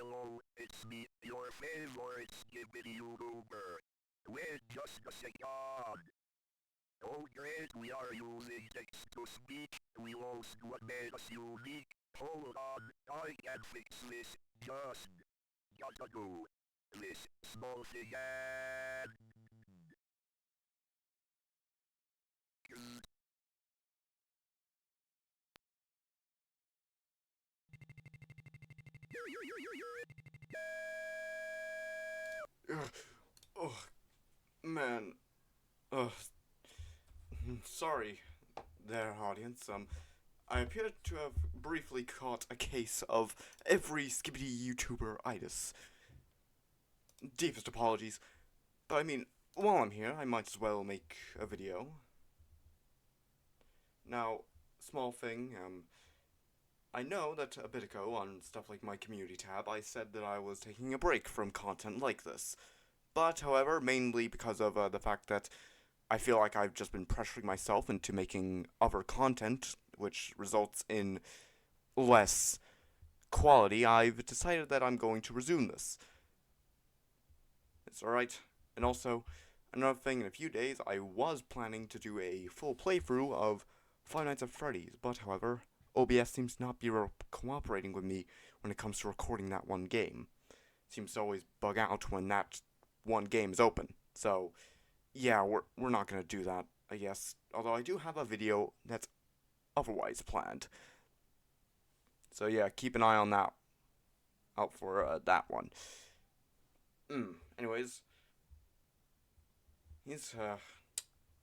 Hello, it's me, your favorite SKIBIDI YouTuber. With just a second. Oh great, we are using text-to-speech. We lost what made us unique. Hold on, I can fix this. Just gotta do this small thing and... Oh, man. Ugh. Sorry there, audience. I appear to have briefly caught a case of every skibbity YouTuber-itis. Deepest apologies. But I mean, while I'm here, I might as well make a video. Now, small thing, I know that a bit ago on stuff like my community tab, I said that I was taking a break from content like this. But, however, mainly because of the fact that I feel like I've just been pressuring myself into making other content, which results in less quality, I've decided that I'm going to resume this. It's alright. And also, another thing, in a few days, I was planning to do a full playthrough of Five Nights at Freddy's, but however, OBS seems to not be cooperating with me when it comes to recording that one game. Seems to always bug out when that one game is open. So, yeah, we're not gonna do that, I guess. Although I do have a video that's otherwise planned. So yeah, keep an eye on that. Out for that one. Anyways, these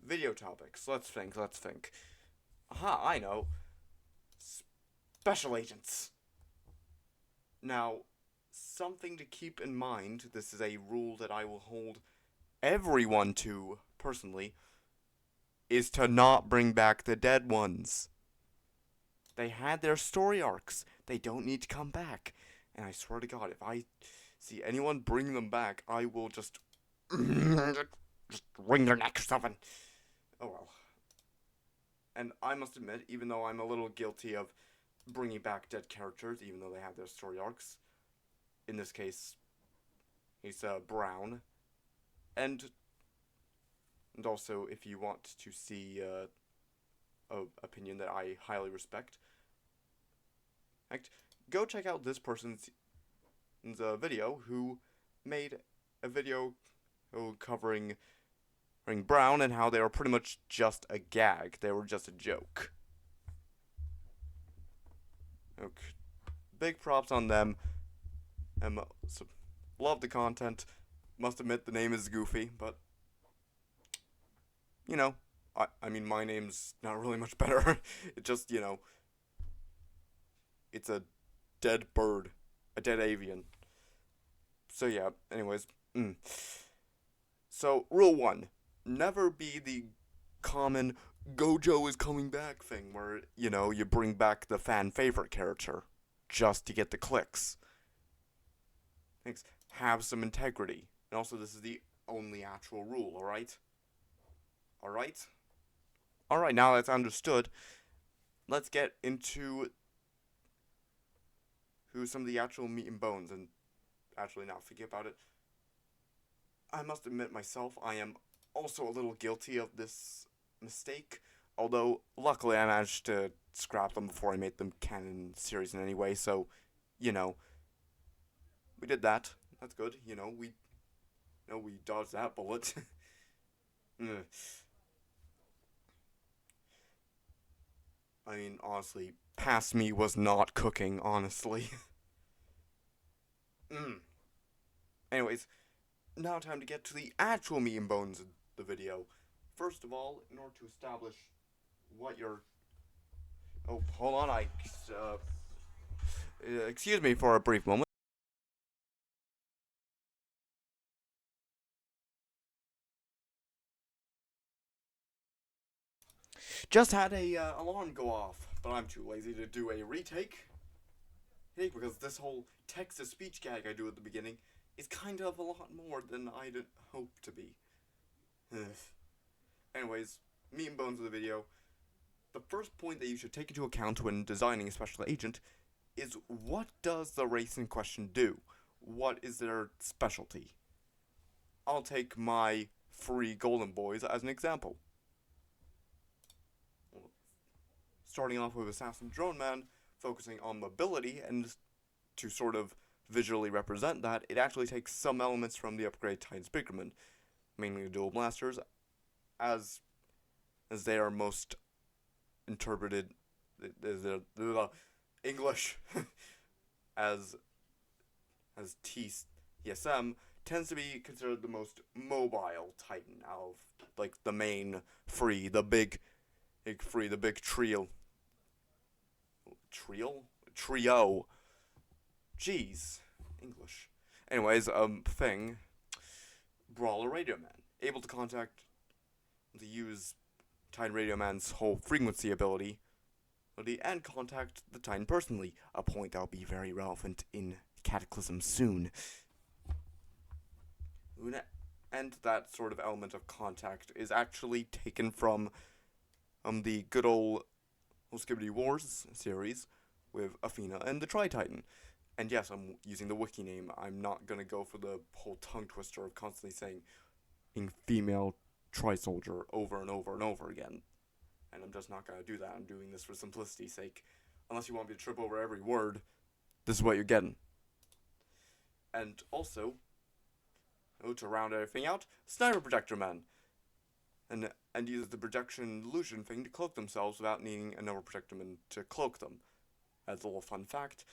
video topics. Let's think. Aha, I know. Special agents. Now, something to keep in mind. This is a rule that I will hold everyone to personally. Is to not bring back the dead ones. They had their story arcs. They don't need to come back. And I swear to God, if I see anyone bring them back, I will just wring their necks open. Oh well. And I must admit, even though I'm a little guilty of bringing back dead characters, even though they have their story arcs, in this case, he's Brown. And also, if you want to see an opinion that I highly respect, go check out this person's video who made a video covering Brown and how they were pretty much just a gag. They were just a joke. Okay. Big props on them. So, love the content. Must admit the name is goofy, but you know, I mean my name's not really much better. It just, it's a dead bird, a dead avian. So yeah, anyways. So, rule 1. Never be the common Gojo is coming back thing where, you bring back the fan favorite character just to get the clicks. Thanks. Have some integrity. And also, this is the only actual rule, alright? Alright? Alright, now that's understood, let's get into who some of the actual meat and bones, and actually now forget about it. I must admit myself, I am also a little guilty of this mistake, although luckily I managed to scrap them before I made them canon series in any way, so, we did that. That's good, we dodged that bullet. I mean, honestly, past me was not cooking, honestly. Anyways, now time to get to the actual meat and bones of the video. First of all, in order to establish what your... Oh, hold on, excuse me for a brief moment. Just had a alarm go off, but I'm too lazy to do a retake. Because this whole text-to-speech gag I do at the beginning is kind of a lot more than I'd hope to be. Anyways, meat and bones of the video. The first point that you should take into account when designing a special agent is what does the race in question do? What is their specialty? I'll take my free golden boys as an example. Starting off with Assassin Drone Man, focusing on mobility, and to sort of visually represent that, it actually takes some elements from the upgrade Titan Speakerman, mainly the dual blasters, as they are most interpreted the English as TSM tends to be considered the most mobile Titan out of like the main free, the big trio. Jeez, English. Anyways, thing. Brawler Radio Man, able to use Titan Radio Man's whole frequency ability and contact the Titan personally, a point that will be very relevant in Cataclysm soon. And that sort of element of contact is actually taken from the good old SKIBIDI Wars series with Athena and the Tri-Titan. And yes, I'm using the wiki name. I'm not gonna go for the whole tongue twister of constantly saying female Tri-Soldier over and over and over again. And I'm just not gonna do that. I'm doing this for simplicity's sake. Unless you want me to trip over every word, this is what you're getting. And also, to round everything out, Sniper Projector Man. And uses the projection illusion thing to cloak themselves without needing another projector man to cloak them. As a little fun fact,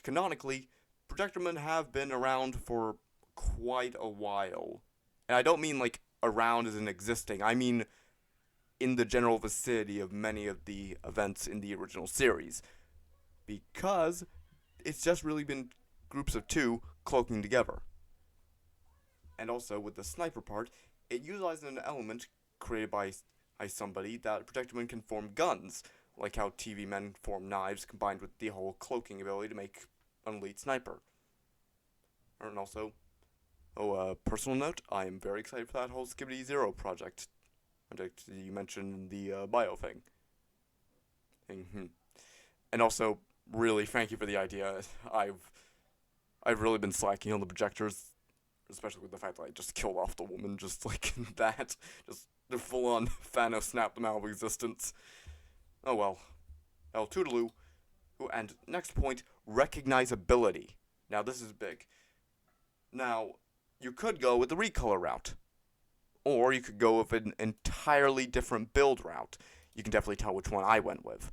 canonically, projectormen have been around for quite a while. And I don't mean like around as in existing, I mean in the general vicinity of many of the events in the original series. Because it's just really been groups of two cloaking together. And also, with the sniper part, it utilizes an element created by somebody that projectormen can form guns, like how TV men form knives combined with the whole cloaking ability to make an elite sniper. And also, personal note, I am very excited for that whole Skibidi Zero project you mentioned in the bio thing. And also, really, thank you for the idea. I've really been slacking on the projectors, especially with the fact that I just killed off the woman just like that. Just full on Thanos snapped them out of existence. Oh well. El Toodaloo. And next point, recognizability. Now this is big. Now, you could go with the recolor route. Or you could go with an entirely different build route. You can definitely tell which one I went with.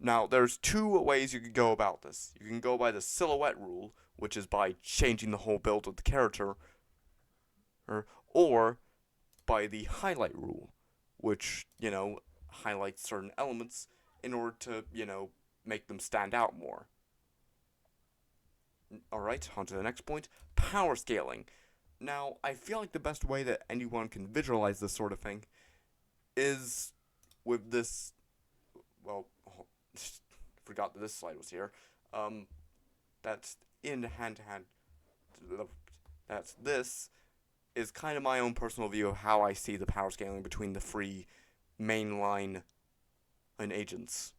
Now, there's two ways you could go about this. You can go by the silhouette rule, which is by changing the whole build of the character, or by the highlight rule, which, highlights certain elements in order to, make them stand out more. Alright, on to the next point, power scaling. Now, I feel like the best way that anyone can visualize this sort of thing is with this, forgot that this slide was here, that's in hand-to-hand, this is kind of my own personal view of how I see the power scaling between the free mainline and agents.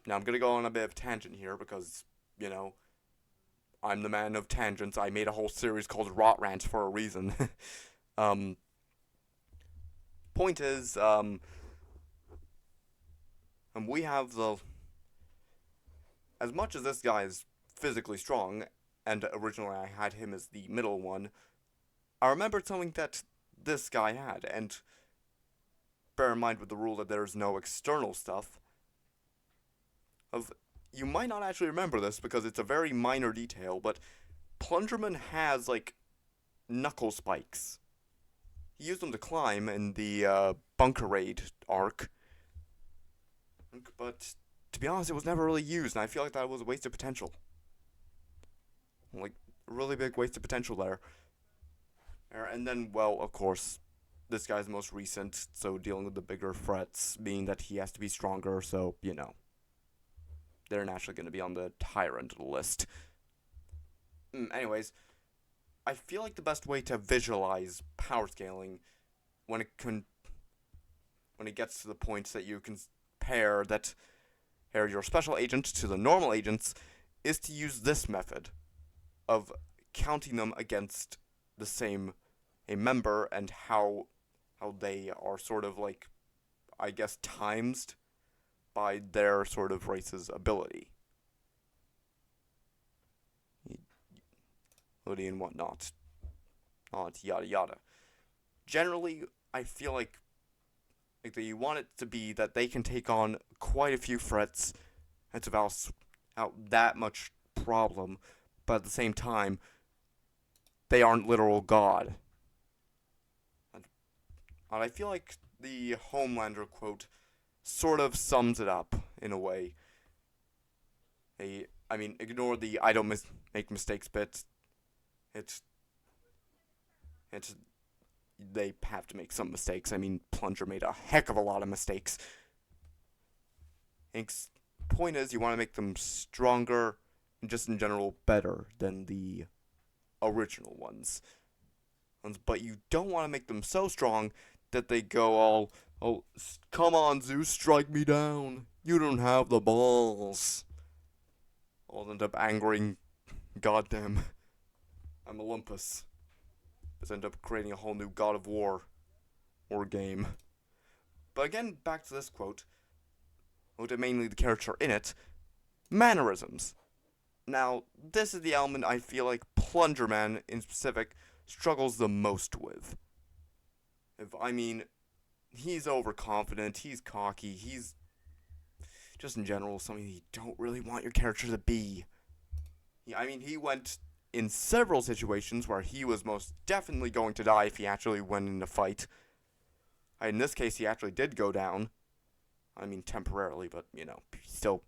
Now, I'm going to go on a bit of tangent here because, I'm the man of tangents. I made a whole series called Rot Rants for a reason. Point is, we have as much as this guy is physically strong, and originally I had him as the middle one, I remembered something that this guy had, and bear in mind with the rule that there's no external stuff, you might not actually remember this because it's a very minor detail, but Plunderman has, knuckle spikes. He used them to climb in the Bunker Raid arc, but to be honest, it was never really used, and I feel like that was a waste of potential. A really big waste of potential there. And then, of course, this guy's the most recent, so dealing with the bigger threats, being that he has to be stronger, so, they're naturally going to be on the higher end of the list. Anyways, I feel like the best way to visualize power scaling when it gets to the point that you can compare that compare your special agent to the normal agents is to use this method of counting them against the same a member and how they are sort of like, I guess, times by their sort of race's ability. And whatnot. Not yada yada. Generally, I feel like you want it to be that they can take on quite a few threats and to balance out that much problem, but at the same time, they aren't literal God. And I feel like the Homelander quote sort of sums it up in a way. Ignore the "I don't make mistakes" bit. It's they have to make some mistakes. I mean, Plunger made a heck of a lot of mistakes. Hank's point is, you want to make them stronger and just in general better than the original ones. But you don't want to make them so strong that they go all, "Oh, come on, Zeus, strike me down. You don't have the balls." I'll end up angering goddamn I'm Olympus. But end up creating a whole new God of War game. But again, back to this quote. Mainly the character in it. Mannerisms. Now, this is the element I feel like Plunger Man, in specific, struggles the most with. He's overconfident, he's cocky, he's just in general something you don't really want your character to be. He went in several situations where he was most definitely going to die if he actually went in a fight. In this case, he actually did go down. Temporarily, but, still.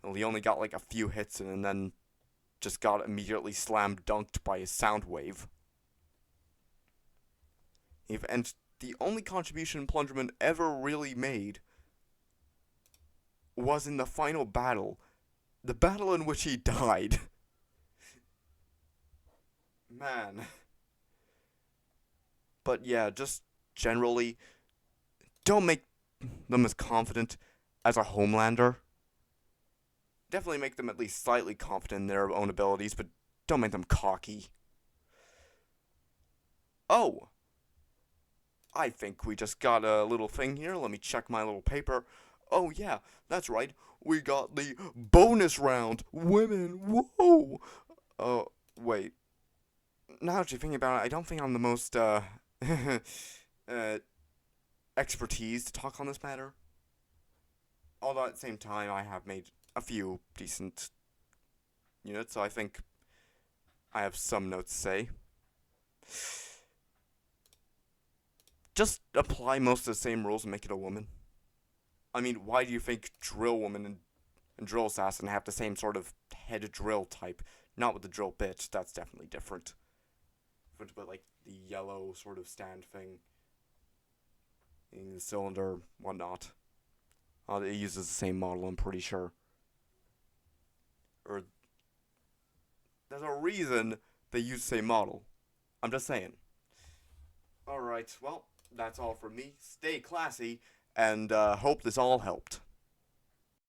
Well, he only got like a few hits and then just got immediately slam dunked by a sound wave. And the only contribution Plungerman ever really made was in the final battle. The battle in which he died. Man. But yeah, just generally, don't make them as confident as a Homelander. Definitely make them at least slightly confident in their own abilities, but don't make them cocky. Oh! I think we just got a little thing here. Let me check my little paper. Oh yeah, that's right. We got the bonus round. Women, whoa! Wait. Now that you're thinking about it, I don't think I'm the most, expertise to talk on this matter. Although at the same time, I have made a few decent units, so I think I have some notes to say. Just apply most of the same rules and make it a woman. Why do you think Drill Woman and Drill Assassin have the same sort of head drill type? Not with the drill bit, that's definitely different. But like the yellow sort of stand thing in the cylinder, whatnot. It uses the same model, I'm pretty sure. Or there's a reason they use the same model. I'm just saying. Alright, well, that's all from me. Stay classy, and hope this all helped.